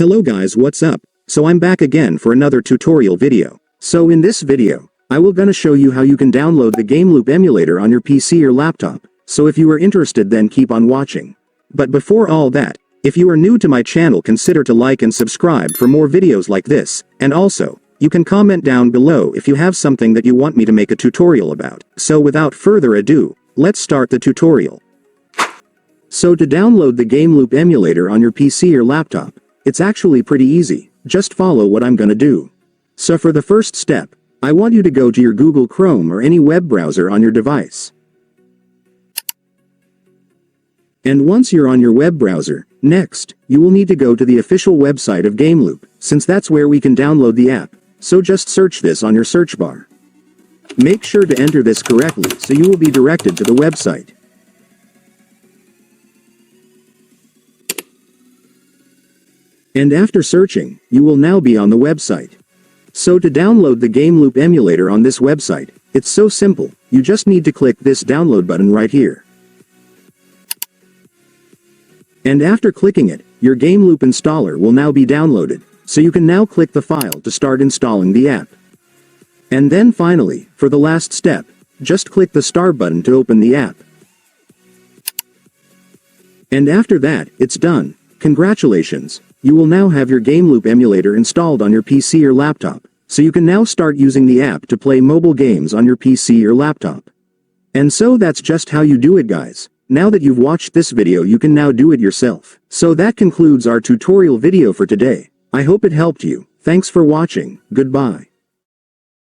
Hello guys, what's up? So I'm back again for another tutorial video. So in this video, I will gonna show you how you can download the GameLoop emulator on your PC or laptop. So if you are interested, then keep on watching. But before all that, if you are new to my channel, consider to like and subscribe for more videos like this, and also, you can comment down below if you have something that you want me to make a tutorial about. So without further ado, let's start the tutorial. So to download the GameLoop emulator on your PC or laptop, it's actually pretty easy. Just follow what I'm gonna do. So for the first step, I want you to go to your Google Chrome or any web browser on your device. And once you're on your web browser, next, you will need to go to the official website of GameLoop, since that's where we can download the app. So just search this on your search bar. Make sure to enter this correctly so you will be directed to the website. And after searching, you will now be on the website. So to download the GameLoop emulator on this website, it's so simple. You just need to click this download button right here. And after clicking it, your GameLoop installer will now be downloaded, so you can now click the file to start installing the app. And then finally, for the last step, just click the start button to open the app. And after that, it's done. Congratulations! You will now have your GameLoop emulator installed on your PC or laptop, so you can now start using the app to play mobile games on your PC or laptop. And so that's just how you do it, guys. Now that you've watched this video, you can now do it yourself. So that concludes our tutorial video for today. I hope it helped you. Thanks for watching. Goodbye.